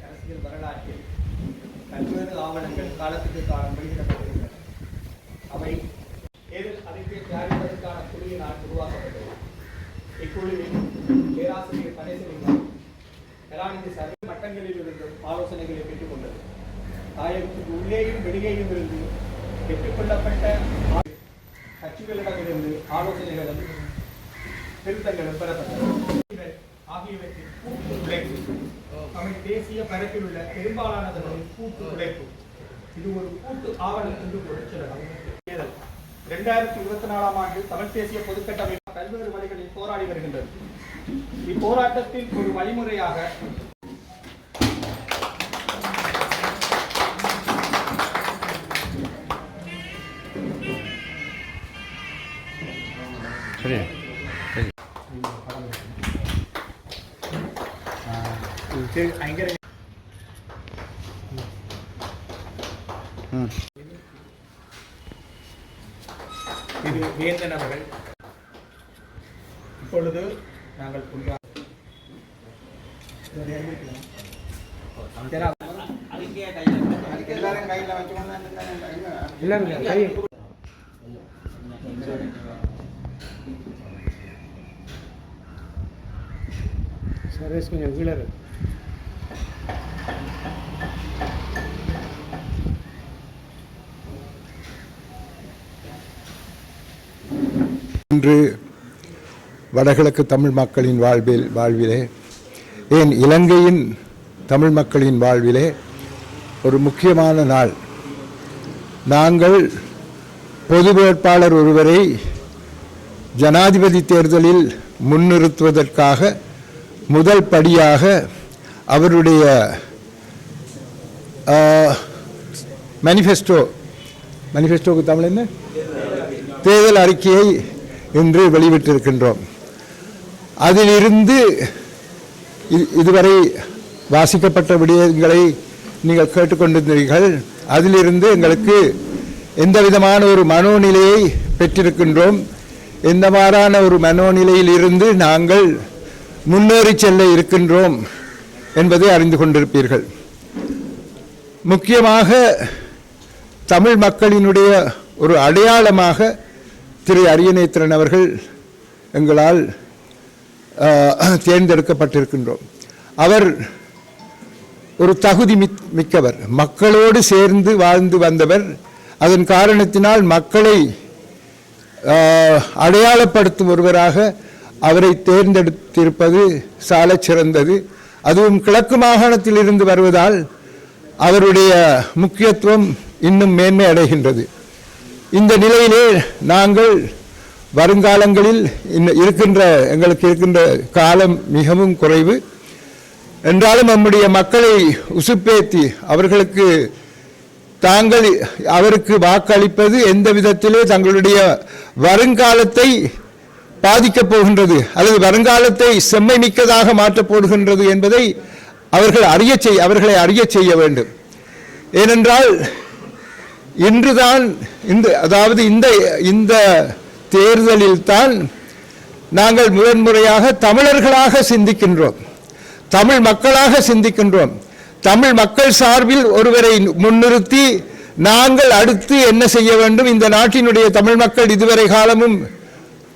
அரசியல் வரலாற்றில் பல்வேறு ஆவணங்கள் காலத்துக்கு காலம் வெளியிடப்பட்டிருக்கின்றன. அவை அறிக்கை தயாரிப்பதற்கான குழுவினால் உருவாக்கப்பட்டது. இக்குழுவில் பேராசிரியர் கணேசலிங்கம் கலாநிதி சர்வ மட்டங்களில் இருந்து ஆலோசனைகளை பெற்றுக் கொண்டது. தாயகத்துக்கு உள்ளேயும் வெளியேயும் இருந்து பெற்றுக்கொள்ளப்பட்ட கட்சிகளிடமிருந்து ஆலோசனைகளும் திருத்தங்களும் பெறப்பட்டது. ஆகியவற்றின் கூட்டு உழைப்பு தமிழ் தேசிய பரப்பில் உள்ள பெரும்பாலானவர்களின் கூட்டு உழைப்பு. இது ஒரு கூட்டு ஆவணம் என்று கூட சொல்லலாம். 2024ஆம் ஆண்டு தமிழ் தேசிய பொதுக்கட்டமைப்பு பல்வேறு வழிகளில் போராடி வருகின்றது. இப்போராட்டத்தின் ஒரு வழிமுறையாக இது வேந்தன் அவர்கள். இப்பொழுது நாங்கள் இன்று வடகிழக்கு தமிழ் மக்களின் வாழ்விலே ஏன் இலங்கையின் தமிழ் மக்களின் வாழ்விலே ஒரு முக்கியமான நாள். நாங்கள் பொது வேட்பாளர் ஒருவரை ஜனாதிபதி தேர்தலில் முன்னிறுத்துவதற்காக முதல் படியாக அவருடைய மேனிஃபெஸ்டோக்கு தமிழ் என்ன, தேர்தல் அறிக்கையை இன்று வெளியிட்டிருக்கின்றோம். அதிலிருந்து இதுவரை வாசிக்கப்பட்ட விடயங்களை நீங்கள் கேட்டுக்கொண்டிருந்தீர்கள். அதிலிருந்து எங்களுக்கு எந்த விதமான ஒரு மனோநிலையை பெற்றிருக்கின்றோம், எந்த மாறான ஒரு மனோநிலையில் இருந்து நாங்கள் முன்னேறி செல்ல இருக்கின்றோம் என்பதை அறிந்து கொண்டிருப்பீர்கள். முக்கியமாக தமிழ் மக்களினுடைய ஒரு அடையாளமாக திரு அரியநேத்திரன் அவர்கள் எங்களால் தேர்ந்தெடுக்கப்பட்டிருக்கின்றோம். அவர் ஒரு தகுதி மிக்கவர், மக்களோடு சேர்ந்து வாழ்ந்து வந்தவர். அதன் காரணத்தினால் மக்களை அடையாளப்படுத்தும் ஒருவராக அவரை தேர்ந்தெடுத்திருப்பது சாலச் சிறந்தது. அதுவும் கிழக்கு மாகாணத்தில் இருந்து வருவதால் அவருடைய முக்கியத்துவம் இன்னும் மேன்மை அடைகின்றது. இந்த நிலையிலே நாங்கள் வருங்காலங்களில் எங்களுக்கு இருக்கின்ற காலம் மிகவும் குறைவு என்றாலும் நம்முடைய மக்களை உசுப்பேத்தி அவருக்கு வாக்களிப்பது எந்த விதத்திலே தங்களுடைய வருங்காலத்தை பாதிக்கப் போகின்றது அல்லது வருங்காலத்தை செம்மை மிக்கதாக மாற்றப் போகின்றது என்பதை அவர்களை அறிய செய்ய வேண்டும். ஏனென்றால் இன்றுதான் இந்த தேர்தலில் தான் நாங்கள் முதன்முறையாக தமிழர்களாக சிந்திக்கின்றோம், தமிழ் மக்களாக சிந்திக்கின்றோம். தமிழ் மக்கள் சார்பில் ஒருவரை முன்னிறுத்தி நாங்கள் அடுத்து என்ன செய்ய வேண்டும். இந்த நாட்டினுடைய தமிழ் மக்கள் இதுவரை காலமும்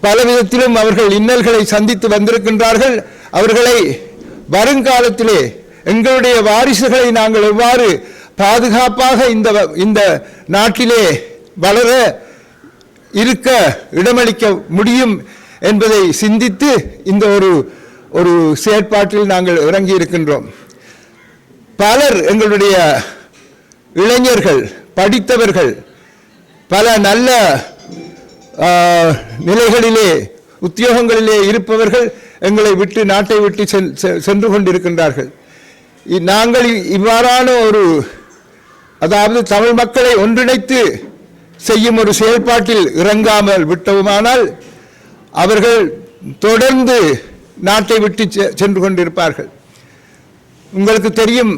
பல விதத்திலும் அவர்கள் இன்னல்களை சந்தித்து வந்திருக்கின்றார்கள். அவர்களை வருங்காலத்திலே எங்களுடைய வாரிசுகளை நாங்கள் எவ்வாறு பாதுகாப்பாக இந்த நாட்டிலே வளர இருக்க இடமளிக்க முடியும் என்பதை சிந்தித்து இந்த ஒரு செயற்பாட்டில் நாங்கள் இறங்கி இருக்கின்றோம். பலர் எங்களுடைய இளைஞர்கள், படித்தவர்கள், பல நல்ல நிலைகளிலே உத்தியோகங்களிலே இருப்பவர்கள் எங்களை விட்டு நாட்டை விட்டு சென்று கொண்டிருக்கின்றார்கள். நாங்கள் இவ்வாறான ஒரு அதாவது தமிழ் மக்களை ஒன்றிணைத்து செய்யும் ஒரு செயல்பாட்டில் இறங்காமல் விட்டோமானால் அவர்கள் தொடர்ந்து நாட்டை விட்டு சென்று கொண்டிருப்பார்கள். உங்களுக்கு தெரியும்,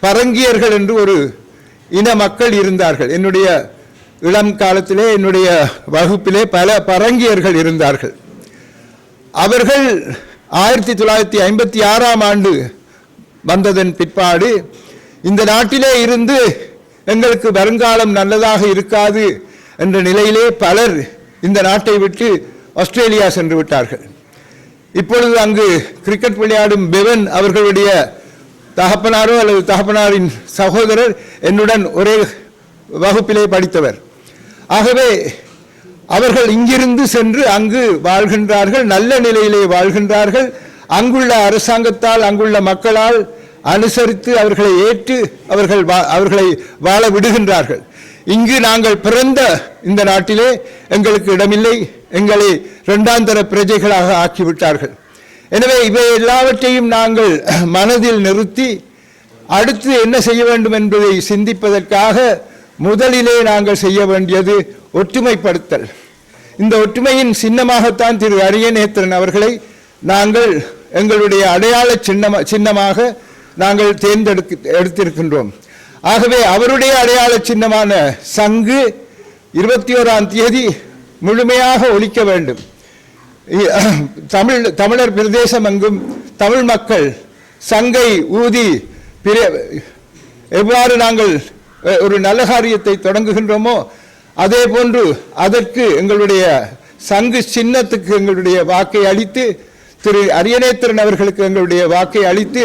பரங்கியர்கள் என்று ஒரு இன மக்கள் இருந்தார்கள். என்னுடைய இளம் காலத்திலே என்னுடைய வகுப்பிலே பல பரங்கியர்கள் இருந்தார்கள். அவர்கள் 1956ஆம் ஆண்டு வந்ததன் பிற்பாடு இந்த நாட்டிலே இருந்து எங்களுக்கு வருங்காலம் நல்லதாக இருக்காது என்ற நிலையிலே பலர் இந்த நாட்டை விட்டு ஆஸ்திரேலியா சென்று விட்டார்கள். இப்பொழுது அங்கு கிரிக்கெட் விளையாடும் பெவன் அவர்களுடைய தகப்பனாரோ அல்லது தகப்பனாரின் சகோதரர் என்னுடன் ஒரே வகுப்பிலே படித்தவர். ஆகவே அவர்கள் இங்கிருந்து சென்று அங்கு வாழ்கின்றார்கள், நல்ல நிலையிலே வாழ்கின்றார்கள். அங்குள்ள அரசாங்கத்தால் அங்குள்ள மக்களால் அனுசரித்து அவர்களை ஏற்று அவர்களை வாழ விடுகின்றார்கள். இங்கு நாங்கள் பிறந்த இந்த நாட்டிலே எங்களுக்கு இடமில்லை, எங்களை இரண்டாந்தர பிரஜைகளாக ஆக்கிவிட்டார்கள். எனவே இவை எல்லாவற்றையும் நாங்கள் மனதில் நிறுத்தி அடுத்து என்ன செய்ய வேண்டும் என்பதை சிந்திப்பதற்காக முதலிலே நாங்கள் செய்ய வேண்டியது ஒற்றுமைப்படுத்தல். இந்த ஒற்றுமையின் சின்னமாகத்தான் திரு அரியநேத்திரன் அவர்களை நாங்கள் எங்களுடைய அடையாள சின்னமாக நாங்கள் எடுத்திருக்கின்றோம். ஆகவே அவருடைய அடையாள சின்னமான சங்கு 21ஆம் தேதி முழுமையாக ஒலிக்க வேண்டும். தமிழர் பிரதேசம் எங்கும் தமிழ் மக்கள் சங்கை ஊதி எவ்வாறு நாங்கள் ஒரு நல்ல காரியத்தை தொடங்குகின்றோமோ அதே போன்று அதற்கு எங்களுடைய சங்கு சின்னத்துக்கு எங்களுடைய வாக்கை அளித்து திரு அரியநேத்திரன் அவர்களுக்கு எங்களுடைய வாக்கை அளித்து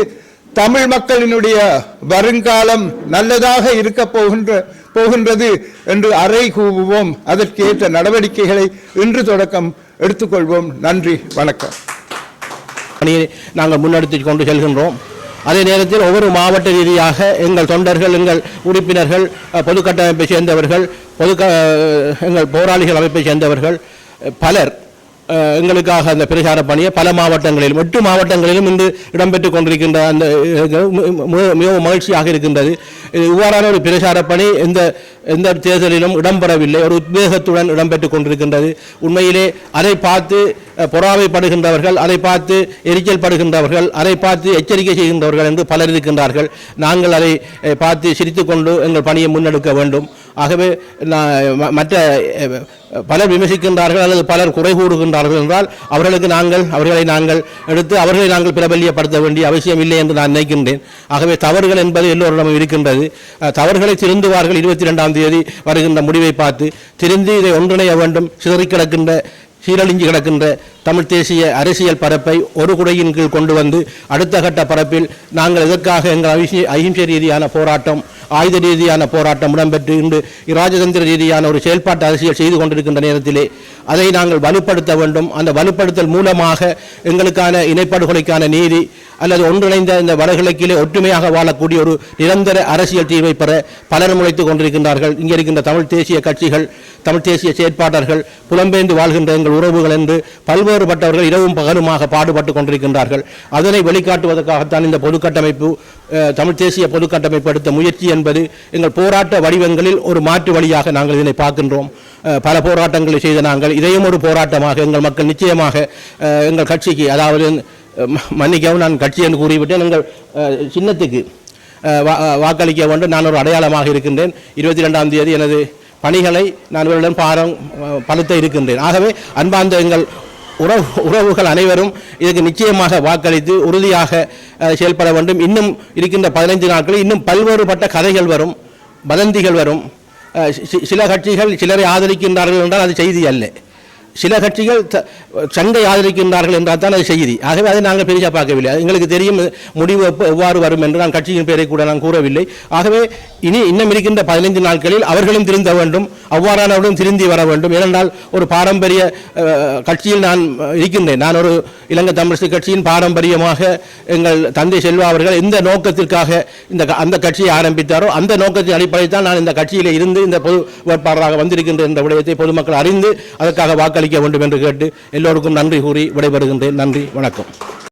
தமிழ் மக்களினுடைய வருங்காலம் நல்லதாக இருக்க போகின்றது என்று அறை கூவுவோம். அதற்கு ஏற்ற நடவடிக்கைகளை இன்று தொடக்கம் எடுத்துக்கொள்வோம். நன்றி, வணக்கம். நாங்கள் முன்னெடுத்து கொண்டு செல்கின்றோம். அதே நேரத்தில் ஒவ்வொரு மாவட்ட ரீதியாக எங்கள் தொண்டர்கள், எங்கள் உறுப்பினர்கள், பொது கட்டமைப்பை சேர்ந்தவர்கள், எங்கள் போராளிகள் அமைப்பை சேர்ந்தவர்கள் பலர் எங்களுக்காக அந்த பிரச்சார பணியை பல மாவட்டங்களிலும் 8 மாவட்டங்களிலும் இன்று இடம்பெற்றுக் கொண்டிருக்கின்ற அந்த மிகவும் மகிழ்ச்சியாக இருக்கின்றது. இவ்வாறான ஒரு பிரச்சார பணி எந்த தேர்தலிலும் இடம்பெறவில்லை, ஒரு உத்வேகத்துடன் இடம்பெற்றுக் கொண்டிருக்கின்றது. உண்மையிலே அதை பார்த்து பொறாமைப்படுகின்றவர்கள், அதை பார்த்து எரிச்சல் படுகின்றவர்கள், அதை பார்த்து எச்சரிக்கை செய்கின்றவர்கள் என்று பலர் இருக்கின்றார்கள். நாங்கள் அதை பார்த்து சிரித்துக்கொண்டு எங்கள் பணியை முன்னெடுக்க வேண்டும். ஆகவே மற்ற பலர் விமர்சிக்கின்றார்கள் அல்லது பலர் குறை கூறுகின்றார்கள் என்றால் அவர்களை நாங்கள் எடுத்து அவர்களை நாங்கள் பிரபல்யப்படுத்த வேண்டிய அவசியம் இல்லை என்று நான் நினைக்கின்றேன். ஆகவே தவறுகள் என்பது எல்லோரிடமும் இருக்கின்றது. தவறுகளை திருந்துவார்கள். 22ஆம் தேதி வருகின்ற முடிவை பார்த்து திருந்து இதை ஒன்றிணைய வேண்டும். சீரழிஞ்சு கிடக்கின்ற தமிழ் தேசிய அரசியல் பரப்பை ஒரு குடையின் கீழ் கொண்டு வந்து அடுத்த கட்ட பரப்பில் நாங்கள் எதற்காக எங்கள் அகிம்சை ரீதியான போராட்டம், ஆயுத ரீதியான போராட்டம் இடம்பெற்று இன்று இராஜதந்திர ரீதியான ஒரு செயல்பாட்டு அரசியல் செய்து கொண்டிருக்கின்ற நேரத்திலே அதை நாங்கள் வலுப்படுத்த வேண்டும். அந்த வலுப்படுத்தல் மூலமாக எங்களுக்கான இனப்படுகொலைக்கான நீதி அல்லது ஒன்றிணைந்த இந்த வடகிழக்கிலே ஒற்றுமையாக வாழக்கூடிய ஒரு நிரந்தர அரசியல் தீர்வை பெற பலர் முளைத்துக் கொண்டிருக்கின்றார்கள். இங்கே இருக்கின்ற தமிழ் தேசிய கட்சிகள், தமிழ் தேசிய செயற்பாட்டாளர்கள், புலம்பெயர்ந்து வாழ்கின்ற எங்கள் உறவுகள் என்று பல்வேறுபட்டவர்கள் இரவும் பகலுமாக பாடுபட்டு கொண்டிருக்கின்றார்கள். அதனை வெளிக்காட்டுவதற்காகத்தான் இந்த பொதுக்கட்டமைப்பு, தமிழ் தேசிய பொதுக்கட்டமைப்பு எடுத்த முயற்சி என்பது எங்கள் போராட்ட வடிவங்களில் ஒரு மாற்று வழியாக நாங்கள் இதனை பார்க்கின்றோம். பல போராட்டங்களை செய்த நாங்கள் இதையும் ஒரு போராட்டமாக எங்கள் மக்கள் நிச்சயமாக எங்கள் கட்சிக்கு, அதாவது மன்னிக்கவும் நான் கட்சி என்று கூறிவிட்டேன், எங்கள் சின்னத்துக்கு வாக்களிக்க வேண்டும். நான் ஒரு அடையாளமாக இருக்கின்றேன். 22ஆம் தேதி எனது பணிகளை நான் இவரிடம் பலத்த இருக்கின்றேன். ஆகவே அன்பார்ந்த எங்கள் உறவுகள் அனைவரும் இதற்கு நிச்சயமாக வாக்களித்து உறுதியாக செயல்பட வேண்டும். இன்னும் இருக்கின்ற 15 நாட்களில் இன்னும் பல்வேறுபட்ட கதைகள் வரும், வதந்திகள் வரும். சில கட்சிகள் சிலரை ஆதரிக்கின்றார்கள் என்றால் அது செய்தி அல்ல. சில கட்சிகள் சங்கை ஆதரிக்கின்றார்கள் என்றால் தான் அது செய்தி. ஆகவே அதை நாங்கள் பெரிதாக பார்க்கவில்லை. எங்களுக்கு தெரியும் முடிவு எவ்வாறு வரும் என்று நான் கட்சியின் பெயரை கூட நான் கூறவில்லை. ஆகவே இன்னும் இருக்கின்ற 15 நாட்களில் அவர்களும் திருந்த வேண்டும், அவ்வாறானவர்களும் திருந்தி வர வேண்டும். ஏனென்றால் ஒரு பாரம்பரிய கட்சியில் நான் இருக்கின்றேன். நான் ஒரு இலங்கை தமிழரசு கட்சியின் பாரம்பரியமாக எங்கள் தந்தை செல்வா அவர்கள் எந்த நோக்கத்திற்காக அந்த கட்சியை ஆரம்பித்தாரோ அந்த நோக்கத்தின் அடிப்படையில் தான் நான் இந்த கட்சியில் இருந்து இந்த பொது வேட்பாளராக வந்திருக்கின்ற என்ற விடயத்தை பொதுமக்கள் அறிந்து அதற்காக வாக்களிக்க வேண்டும் என்று கேட்டு எல்லோருக்கும் நன்றி கூறி விடைபெறுகின்றேன். நன்றி, வணக்கம்.